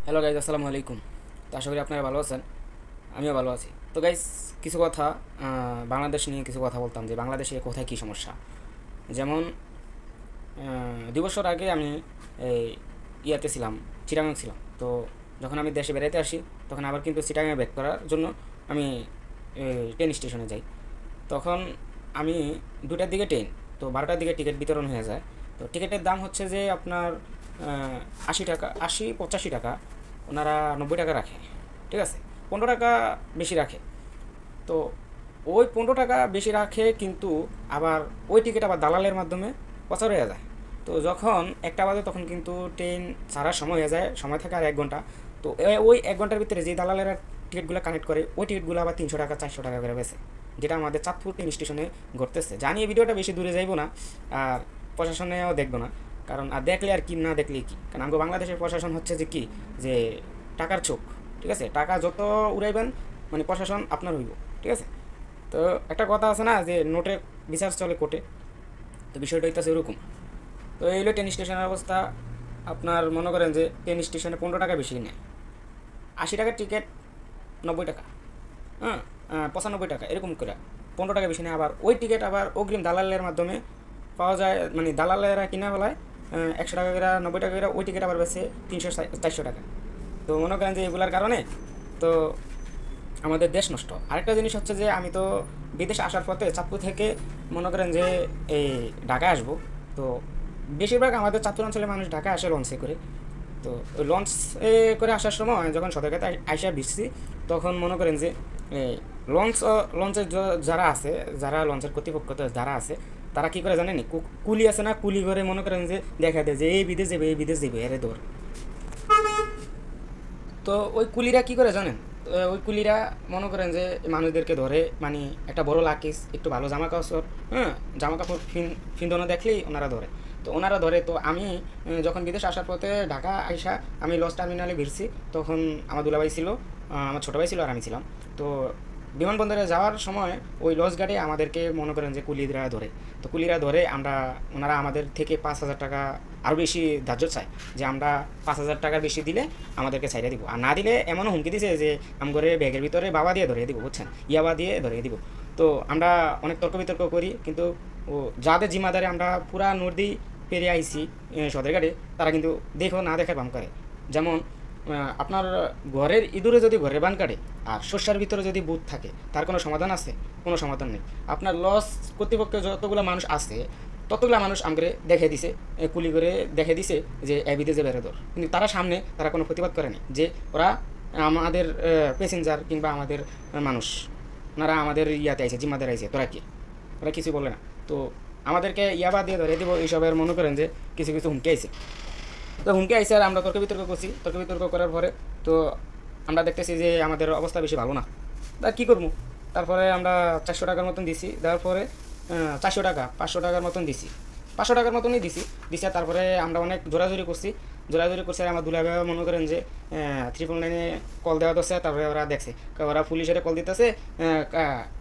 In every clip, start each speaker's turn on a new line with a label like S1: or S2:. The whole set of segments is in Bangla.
S1: হ্যালো গাইজ, আসসালামু আলাইকুম। তো আশা করি আপনারা ভালো আছেন, আমিও ভালো আছি। তো গাইজ, কিছু কথা বাংলাদেশ নিয়ে কিছু কথা বলতাম যে বাংলাদেশে কোথায় কী সমস্যা। যেমন 2 বছর আগে আমি এই ইয়াতে ছিলাম, চিটাগাং ছিলাম। তো যখন আমি দেশে বেড়াইতে আসি তখন আবার কিন্তু চিটাগাংয়ে ব্যাক করার জন্য আমি ট্রেন স্টেশনে যাই। তখন আমি 2টার দিকে ট্রেন, তো 12টার দিকে টিকিট বিতরণ হয়ে যায়। তো টিকিটের দাম হচ্ছে যে আপনার 80 টাকা, 85 টাকা। ওনারা 90 টাকা রাখে, ঠিক আছে, 15 টাকা বেশি রাখে। তো ওই 15 টাকা বেশি রাখে, কিন্তু আবার ওই টিকিট আবার দালালের মাধ্যমে প্রচার হয়ে যায়। তো যখন 1টা বাজে তখন কিন্তু ট্রেন ছাড়ার সময় হয়ে যায়, সময় থাকে আর 1 ঘন্টা। তো ওই 1 ঘন্টার ভিতরে যে দালালেরা টিকিটগুলো কানেক্ট করে ওই টিকিটগুলো আবার 300 টাকা 400 টাকা করে বেছে, যেটা আমাদের চাঁদপুর ট্রেন স্টেশনে ঘটতেছে। জানি এই ভিডিওটা বেশি দূরে যাইবো না, আর প্রশাসনেও দেখবো না, কারণ আর দেখলে আর কি, না দেখলে কি, কারণ আমাদের বাংলাদেশের প্রশাসন হচ্ছে যে কি, যে টাকার চোখ, ঠিক আছে, টাকা যত উড়াইবেন মানে প্রশাসন আপনার হইব, ঠিক আছে। তো একটা কথা আছে না যে নোটে বিচার চলে কোর্টে, তো বিষয়টা হইতেছে ওরকম। তো এই হলো ট্রেন স্টেশনের অবস্থা। আপনার মনে করেন যে ট্রেন স্টেশনে 15 টাকা বেশি নেয়, 80 টাকার টিকিট 90 টাকা, হ্যাঁ, 95 টাকা এরকম করে 15 টাকা বেশি নেয়। আবার ওই টিকিট আবার অগ্রিম দালালের মাধ্যমে পাওয়া যায়, মানে দালালেরা কিনা বেলায় 100 টাকা করে 90 টাকা করে ওই টিকিট আবার বেছে 300 400 টাকা। তো মনে করেন যে এগুলার কারণে তো আমাদের দেশ নষ্ট। আরেকটা জিনিস হচ্ছে যে আমি তো বিদেশে আসার পথে চাঁদপুর থেকে মনে করেন যে এই ঢাকায় আসবো। তো বেশিরভাগ আমাদের চাঁদপুর অঞ্চলের মানুষ ঢাকায় আসে লঞ্চে করে। তো ওই লঞ্চ করে আসার সময় যখন সদরঘাটে আইসা ভিজছি, তখন মনে করেন যে এই লঞ্চের যারা আছে, যারা লঞ্চের কর্তৃপক্ষ যারা আছে, তারা কী করে জানেন, কুলি আছে না, কুলি করে মনে করেন যে দেখা দেয় যে এই বিদেশ যাবে, এই বিদেশ যাবে, এরে দৌড়। তো ওই কুলিরা কি করে জানেন, ওই কুলিরা মনে করেন যে মানুষদেরকে ধরে, মানে একটা বড় লাকিস, একটু ভালো জামা কাপড়, হ্যাঁ, জামা কাপড় ফিন্দনো দেখলেই ওনারা ধরে। তো ওনারা ধরে, তো আমি যখন বিদেশ আসার পথে ঢাকা আইসা আমি লঞ্চ টার্মিনালে ভিড়ছি, তখন আমার দুলাভাই ছিল, আমার ছোটো ভাই ছিল, আর আমি ছিলাম। তো বিমানবন্দরে যাওয়ার সময় ওই লঞ্চ গার্ডে আমাদেরকে মনে করেন যে কুলিরা ধরে। তো কুলিরা ধরে ওনারা আমাদের থেকে 5,000 টাকা আরও বেশি ধার্য চায়, যে আমরা 5,000 টাকার বেশি দিলে আমাদেরকে ছাইড়ে দিব, আর না দিলে এমনও হুমকি দিছে যে আমগরে ব্যাগের ভিতরে বাবা দিয়ে ধরিয়ে দিব, বুঝছেন, ইয়াবা দিয়ে ধরিয়ে দিব। তো আমরা অনেক তর্ক বিতর্ক করি, কিন্তু ও যাদের জিম্মাদারে আমরা পুরা নদী পেরিয়ে আইছি সদরঘাটে, তারা কিন্তু দেখো না দেখার বাম করে। যেমন আপনার ঘরের ইঁদুরে যদি ঘরের বান কাটে আর শস্যার ভিতরে যদি বুধ থাকে, তার কোনো সমাধান আছে? কোনো সমাধান নেই। আপনার লস কর্তৃপক্ষের যতগুলো মানুষ আছে ততগুলো মানুষ আমাকে দেখে দিছে, কুলি করে দেখে দিছে যে এবিতে যে বেড়ে দর, কিন্তু তারা সামনে তারা কোনো প্রতিবাদ করেনি, যে ওরা আমাদের প্যাসেঞ্জার কিংবা আমাদের মানুষ, ওনারা আমাদের ইয়াতে আইছে, জিম্মাদার আইছে, তোরা কি, ওরা কিছু বলে না। তো আমাদেরকে ইয়াবা দিয়ে ধরে দিব, এইসবের মনে করেন যে কিছু কিছু হুমকি আইছে। তো হুমকি আইসে আর আমরা তর্ক বিতর্ক করছি, তর্ক বিতর্ক করার পরে তো আমরা দেখতেছি যে আমাদের অবস্থা বেশি ভালো না। তা কী করবো, তারপরে আমরা 400 টাকার মতন দিছি, দেওয়ার পরে 400 টাকা 500 টাকার মতন দিছি, 500 টাকার মতনই দিছি। তারপরে আমরা অনেক জোরাজোরি করছি, আর আমার দুলাভাই মনে করেন যে 999-এ কল দেওয়া দোষে, তারপরে ওরা দেখছে, ওরা পুলিশের কল দিতেছে,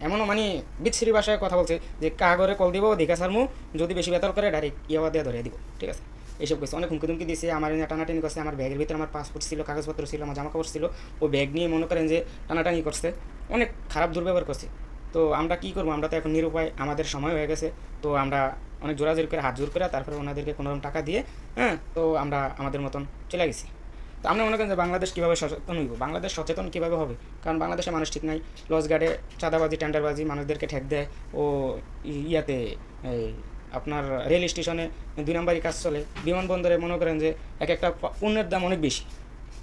S1: এমনও মানে বিচ্ছিরি ভাষায় কথা বলছে যে কাগরে কল দিব, দেখা সারমু, যদি বেশি বেতন করে ডাইরেক্ট ইয়াবা দিয়ে ধরে দিব, ঠিক আছে। এইসব কিছু অনেক হুমকি তুমকি দিয়েছে, আমার টানাটানি করছে, আমার ব্যাগের ভিতরে আমার পাসপোর্ট ছিল, কাগজপত্র ছিল, আমার জামা কাপড় ছিল, ও ব্যাগ নিয়ে মনে করেন যে টানাটানি করছে, অনেক খারাপ দুর্ব্যবহার করছে। তো আমরা কী করবো, আমরা তো এখন নিরুপায়, আমাদের সময় হয়ে গেছে। তো আমরা অনেক জোরাজোরি করে হাত জোর করে তারপরে ওনাদেরকে কোনোরকম টাকা দিয়ে, হ্যাঁ, তো আমরা আমাদের মতন চলে গেছি। তো আমরা মনে করেন যে বাংলাদেশ কীভাবে সচেতন হইব, বাংলাদেশ সচেতন কীভাবে হবে, কারণ বাংলাদেশের মানুষ ঠিক নাই, লস গার্ডে চাঁদাবাজি টেন্ডারবাজি, মানুষদেরকে ঠেক দেয়, ও ইয়াতে এই আপনার রেল স্টেশনে 2 নম্বরই কাজ চলে, বিমানবন্দরে মনে করেন যে একটা পণ্যের দাম অনেক বেশি।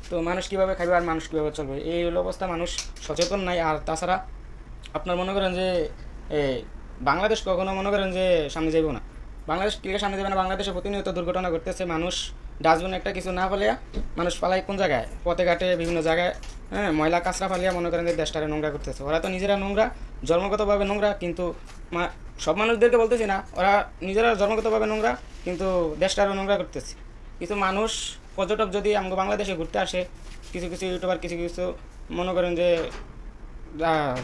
S1: তো মানুষ কীভাবে খাবে আর মানুষ কীভাবে চলবে, এই হলো অবস্থা, মানুষ সচেতন নাই। আর তাছাড়া আপনার মনে করেন যে বাংলাদেশ কখনো মনে করেন যে সামনে যাইব না, বাংলাদেশ ক্লিয়ার সামনে যাবে না। বাংলাদেশে প্রতিনিয়ত দুর্ঘটনা ঘটতেছে, মানুষ ডাস্টবিনে একটা কিছু না ফেলিয়া মানুষ পালায় কোন জায়গায়, পথে ঘাটে বিভিন্ন জায়গায়, হ্যাঁ, ময়লা কাঁচরা ফালিয়া মনে করেন যে দেশটারে নোংরা করতেছে। ওরা তো নিজেরা নোংরা, জন্মগতভাবে নোংরা, কিন্তু সব মানুষদেরকে বলতেছি না, ওরা নিজেরা জন্মগতভাবে নোংরা, কিন্তু দেশটারও নোংরা করতেছে। কিছু মানুষ পর্যটক যদি আমাকে বাংলাদেশে ঘুরতে আসে, কিছু কিছু ইউটিউবার, কিছু কিছু মনে করেন যে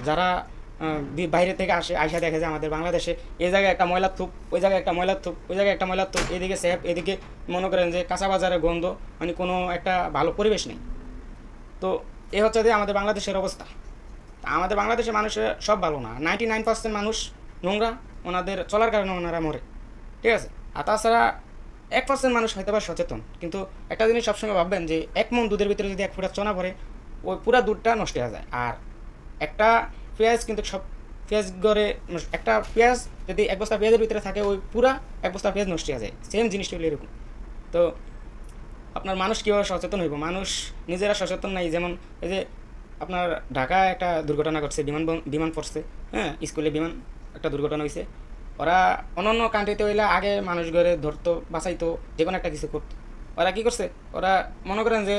S1: যারা বাইরে থেকে আসে, আইসা দেখে যে আমাদের বাংলাদেশে এই জায়গায় একটা ময়লার থুপ, ওই জায়গায় একটা ময়লার থুপ, ওই জায়গায় একটা ময়লার থুপ, এদিকে স্যাপ, এদিকে মনে করেন যে কাঁচা বাজারের গন্ধ, মানে কোনো একটা ভালো পরিবেশ নেই। তো এ হচ্ছে যে আমাদের বাংলাদেশের অবস্থা। আমাদের বাংলাদেশের মানুষের সব ভালো না, 99% মানুষ নোংরা, ওনাদের চলার কারণে ওনারা মরে, ঠিক আছে। আর তাছাড়া 1% মানুষ হয়তো বা সচেতন, কিন্তু একটা জিনিস সবসময় ভাববেন যে 1 মণ দুধের ভিতরে যদি 1 ফোঁটা চনা পড়ে, ওই পুরা দুধটা নষ্ট হয়ে যায়। আর একটা পেঁয়াজ কিন্তু সব পেঁয়াজ গড়ে, একটা পেঁয়াজ যদি 1 বস্তা পেঁয়াজের ভিতরে থাকে, ওই পুরা 1 বস্তা পেঁয়াজ নষ্ট হয়ে যায়। সেম জিনিসটা হলো এরকম। তো আপনার মানুষ কীভাবে সচেতন হইব? মানুষ নিজেরা সচেতন নাই। যেমন এই যে আপনার ঢাকায় একটা দুর্ঘটনা ঘটছে, বিমান পড়ছে, হ্যাঁ, স্কুলে বিমান একটা দুর্ঘটনা হয়েছে। ওরা অন্য কান্ট্রিতে হইলে আগে মানুষ ঘরে ধরতো, বাঁচাইতো, যে কোনো একটা কিছু করতো। ওরা কী করছে? ওরা মনে করেন যে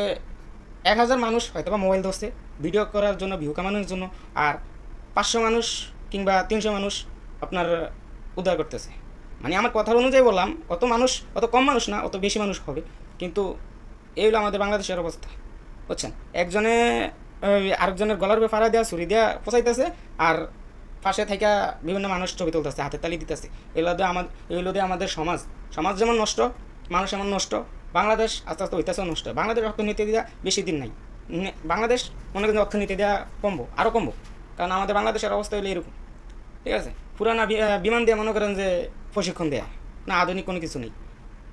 S1: 1000 মানুষ হয়তো বা মোবাইল ধরছে ভিডিও করার জন্য, ভিউ কামানোর জন্য, আর 500 মানুষ কিংবা 300 মানুষ আপনার উদ্ধার করতেছে। মানে আমার কথার অনুযায়ী বললাম, অত মানুষ, অত কম মানুষ না, অত বেশি মানুষ হবে। কিন্তু এই হলো আমাদের বাংলাদেশের অবস্থা, বুঝছেন। একজনে আরেকজনের গলার উপরে ফাড়া দেওয়া, ছুরি দেওয়া পচাইতেছে, আর পাশে থেকে বিভিন্ন মানুষ ছবি তুলতেছে, হাতে তালি দিতেছে। এগুলো দিয়ে আমাদের সমাজ যেমন নষ্ট, মানুষ এমন নষ্ট, বাংলাদেশ আস্তে আস্তে হইতেছেও নষ্ট। বাংলাদেশ অর্থনীতি দেওয়া বেশি দিন নাই, বাংলাদেশ মনে করেন অর্থনীতি দেওয়া কমবো, আরও কমবো, কারণ আমাদের বাংলাদেশের অবস্থা হলো এরকম, ঠিক আছে। পুরানা বিমান দিয়ে মনে করেন যে প্রশিক্ষণ দেয়া, না আধুনিক কোনো কিছু নেই।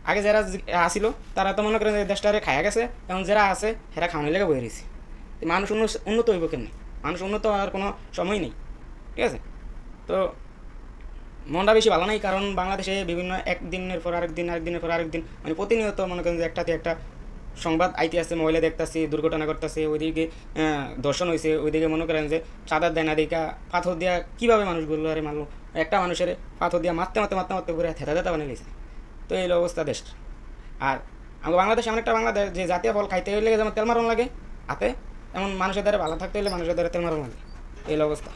S1: আগে যারা আসিল তারা তো মনে করেন যে দেশটারে খায়া গেছে, এখন যারা আছে সেটা খাওয়ানোর লেগে বয়ে রয়েছে। মানুষ উন্নত হইব কেমনি? মানুষ উন্নত হওয়ার কোনো সময় নেই, ঠিক আছে। তো মনটা বেশি ভালো নাই, কারণ বাংলাদেশে বিভিন্ন একদিনের পর আরেকদিনের পর আরেকদিন, মানে প্রতিনিয়ত মনে করেন যে একটাতে একটা সংবাদ আইতে আসছে, মোবাইলে দেখতেছি দুর্ঘটনা ঘটতেছে, ওইদিকে দর্শন হয়েছে, ওইদিকে মনে করেন যে চাঁদার দেয় না দেখা পাথর দিয়া কীভাবে মানুষগুলো আরে মারলো, একটা মানুষের পাথর দিয়া মারতে মারতে মারতে মারতে করে থেতা বানিয়ে গেছে। তো এই অবস্থা দেশ। আর আমাদের বাংলাদেশ এমন একটা বাংলাদেশ যে জাতীয় ফল খাইতে হইলে যেমন তেল মারণ লাগে হাতে, এমন মানুষের দ্বারা ভালো থাকতে হলে মানুষের দ্বারা তেল মারণ লাগে, এই অবস্থা।